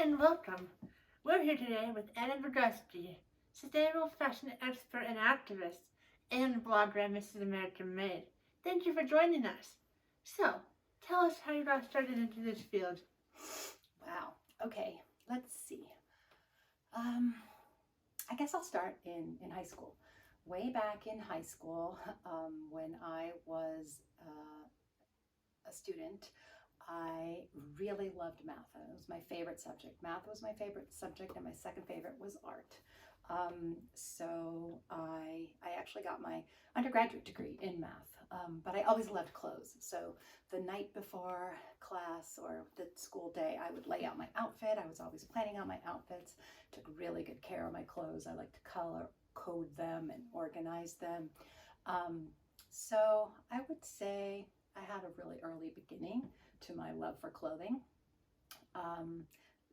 and welcome. We're here today with Anna Brodowski, sustainable fashion expert and activist, and blogger at Mrs. American Made. Thank you for joining us. So, tell us how you got started into this field. Wow. Okay, let's see. I guess I'll start in high school. Way back in high school, when I was a student, I really loved math. It was my favorite subject. Math was my favorite subject, and my second favorite was art. So I actually got my undergraduate degree in math, but I always loved clothes. So the night before class or the school day, I would lay out my outfit. I was always planning out my outfits, took really good care of my clothes. I like to color code them and organize them. So I would say I had a really early beginning to my love for clothing.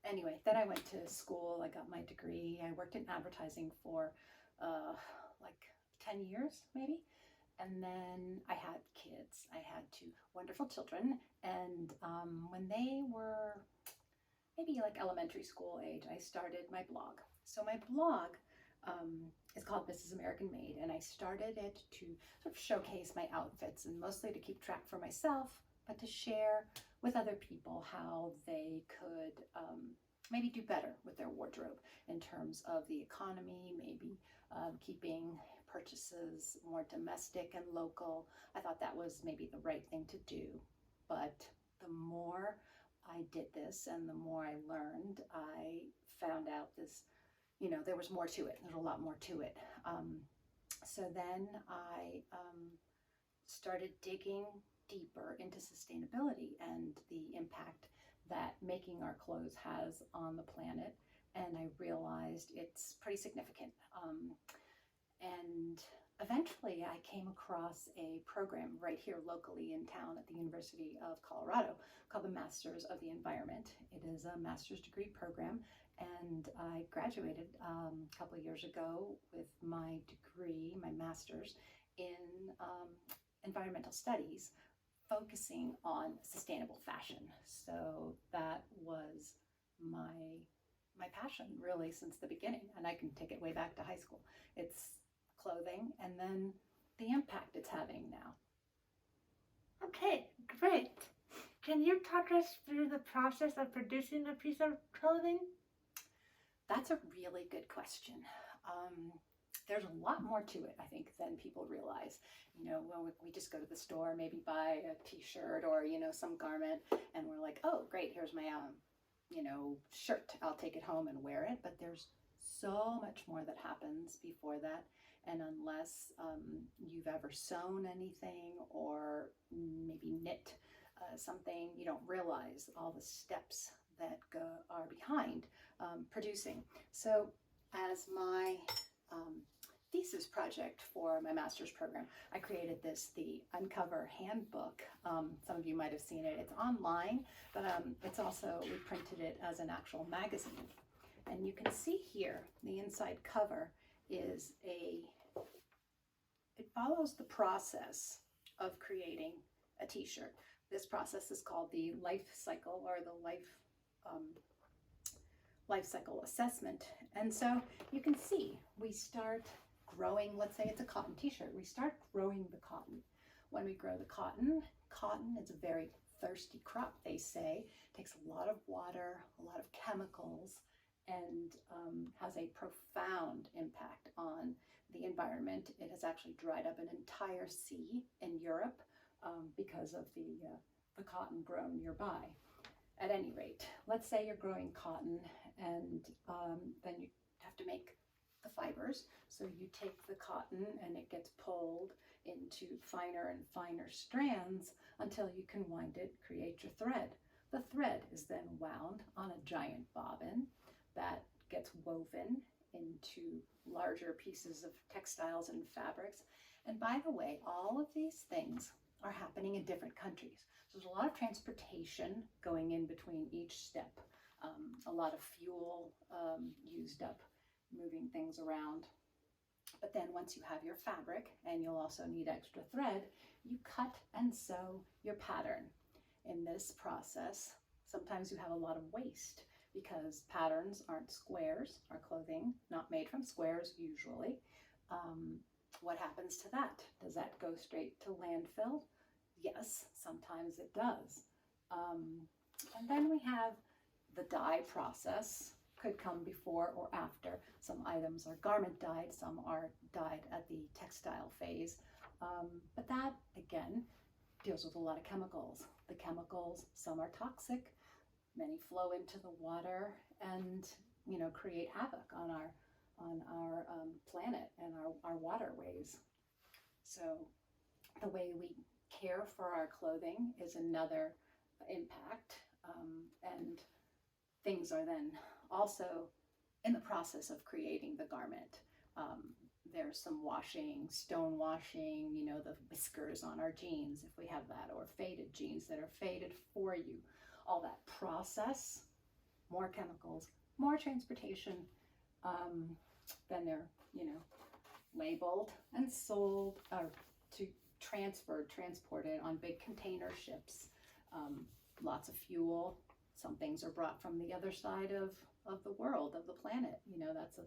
Anyway, then I went to school. I got my degree. I worked in advertising for like 10 years, maybe. And then I had kids. I had two wonderful children. And when they were maybe like elementary school age, I started my blog. So my blog is called Mrs. American Made, and I started it to sort of showcase my outfits and mostly to keep track for myself, but to share with other people how they could maybe do better with their wardrobe in terms of the economy, maybe keeping purchases more domestic and local. I thought that was maybe the right thing to do, but the more I did this and the more I learned, I found out there was more to it. There's a lot more to it. So then I started digging deeper into sustainability and the impact that making our clothes has on the planet. And I realized it's pretty significant. And eventually I came across a program right here locally in town at the University of Colorado called the Masters of the Environment. It is a master's degree program, and I graduated a couple of years ago with my degree, my master's in environmental studies, focusing on sustainable fashion. So that was my passion really since the beginning, and I can take it way back to high school. It's clothing and then the impact it's having now. Okay, great. Can you talk us through the process of producing a piece of clothing? That's a really good question. There's a lot more to it, I think, than people realize. When we just go to the store, maybe buy a t-shirt or, some garment, and we're like, oh, great, here's my, shirt. I'll take it home and wear it. But there's so much more that happens before that. And unless you've ever sewn anything or maybe knit something, you don't realize all the steps that are behind producing. So as my thesis project for my master's program, I created the Uncover Handbook. Some of you might have seen it. It's online, but it's also, we printed it as an actual magazine. And you can see here, the inside cover is it follows the process of creating a t-shirt. This process is called the life cycle, or the life cycle assessment. And so you can see we start growing, let's say it's a cotton t-shirt, we start growing the cotton. When we grow the cotton is a very thirsty crop, they say. It takes a lot of water, a lot of chemicals, and has a profound impact on the environment. It has actually dried up an entire sea in Europe because of the cotton grown nearby. At any rate, let's say you're growing cotton, and then you have to make the fibers. So you take the cotton and it gets pulled into finer and finer strands until you can wind it, create your thread. The thread is then wound on a giant bobbin that gets woven into larger pieces of textiles and fabrics. And by the way, all of these things are happening in different countries. So there's a lot of transportation going in between each step, a lot of fuel used up moving things around. But then once you have your fabric, and you'll also need extra thread, you cut and sew your pattern. In this process, sometimes you have a lot of waste because patterns aren't squares. Our clothing, not made from squares usually. What happens to that? Does that go straight to landfill? Yes, sometimes it does. And then we have the dye process. Could come before or after. Some items are garment dyed, some are dyed at the textile phase. But that, again, deals with a lot of chemicals. The chemicals, some are toxic, many flow into the water and, create havoc on our planet and our waterways. So the way we care for our clothing is another impact. And things are then also in the process of creating the garment. There's some washing, stone washing, the whiskers on our jeans, if we have that, or faded jeans that are faded for you. All that process, more chemicals, more transportation. Then they're, labeled and sold to transported on big container ships. Lots of fuel. Some things are brought from the other side of the world, of the planet. That's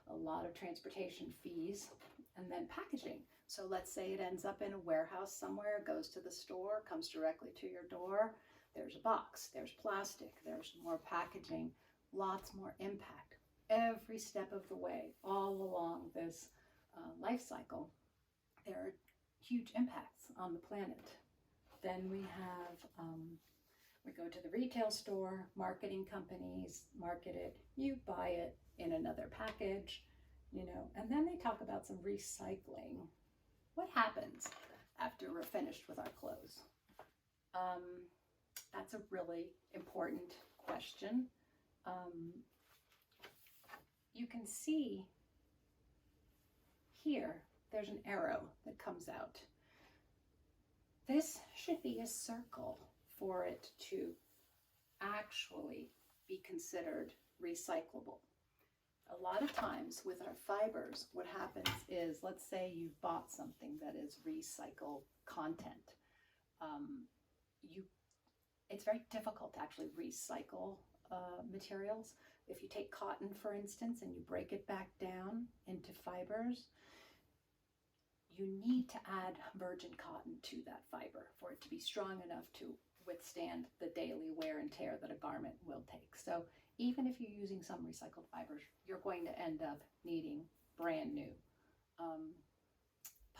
a lot of transportation fees. And then packaging. So let's say it ends up in a warehouse somewhere, goes to the store, comes directly to your door. There's a box, there's plastic, there's more packaging, lots more impact. Every step of the way, all along this life cycle, there are huge impacts on the planet. Then we have we go to the retail store, marketing companies market it, you buy it in another package, and then they talk about some recycling. What happens after we're finished with our clothes? That's a really important question. You can see here, there's an arrow that comes out. This should be a circle for it to actually be considered recyclable. A lot of times with our fibers, what happens is, let's say you've bought something that is recycled content. It's very difficult to actually recycle materials. If you take cotton, for instance, and you break it back down into fibers, you need to add virgin cotton to that fiber for it to be strong enough to withstand the daily wear and tear that a garment will take. So even if you're using some recycled fibers, you're going to end up needing brand new.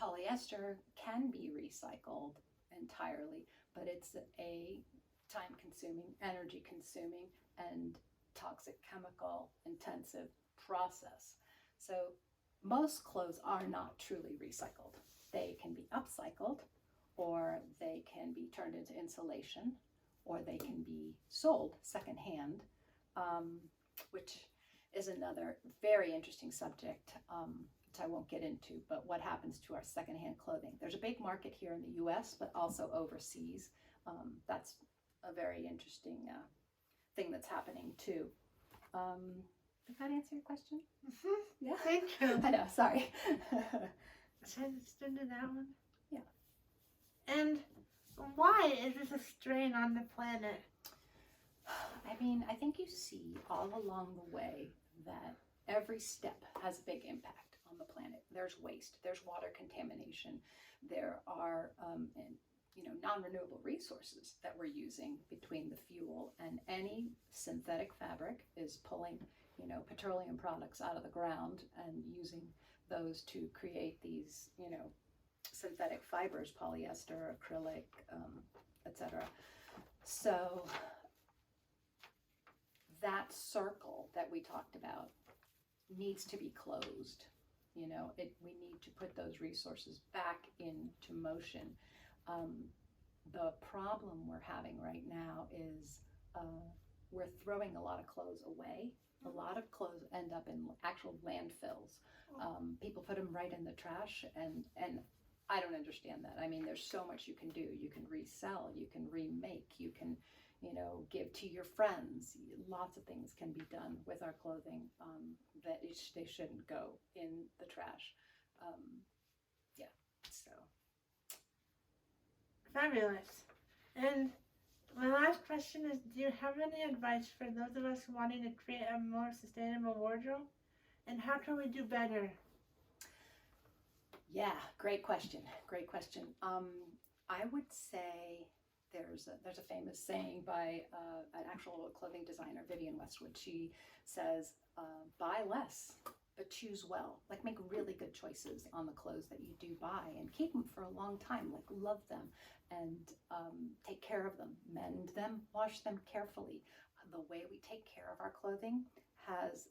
Polyester can be recycled entirely, but it's a time-consuming, energy-consuming, and toxic chemical intensive process. So most clothes are not truly recycled. They can be upcycled, or they can be turned into insulation, or they can be sold secondhand, which is another very interesting subject, which I won't get into, but what happens to our secondhand clothing. There's a big market here in the US, but also overseas. That's a very interesting thing that's happening too. Did that answer your question? Mm-hmm. Yeah. Thank you. I know, sorry. Should I just do that one? Yeah. And why is this a strain on the planet? I think you see all along the way that every step has a big impact on the planet. There's waste, there's water contamination, there are non-renewable resources that we're using between the fuel, and any synthetic fabric is pulling petroleum products out of the ground and using those to create these synthetic fibers, polyester, acrylic, etc. So that circle that we talked about needs to be closed. We need to put those resources back into motion. The problem we're having right now is we're throwing a lot of clothes away. A lot of clothes end up in actual landfills. People put them right in the trash, and I don't understand that. There's so much you can do. You can resell, you can remake, you can give to your friends. Lots of things can be done with our clothing that they shouldn't go in the trash. So fabulous. And My last question is, do you have any advice for those of us wanting to create a more sustainable wardrobe? And how can we do better? Yeah, great question. Great question. I would say there's a famous saying by an actual clothing designer, Vivienne Westwood. She says, "Buy less, but choose well. Like make really good choices on the clothes that you do buy, and keep them for a long time. Like love them, and take care of them. Mend them, wash them carefully. The way we take care of our clothing has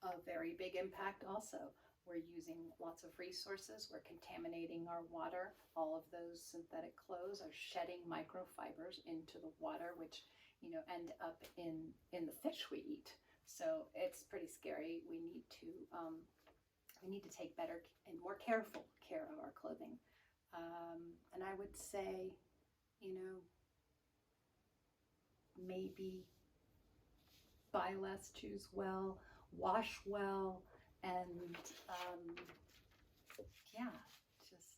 a very big impact also. We're using lots of resources. We're contaminating our water. All of those synthetic clothes are shedding microfibers into the water, which end up in the fish we eat. So it's pretty scary. We need to take better and more careful care of our clothing. And I would say, maybe buy less, choose well, wash well, and yeah, just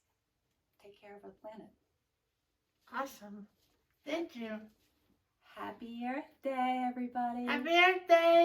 take care of our planet. Awesome. Thank you. Happy Earth Day, everybody. Happy Earth Day!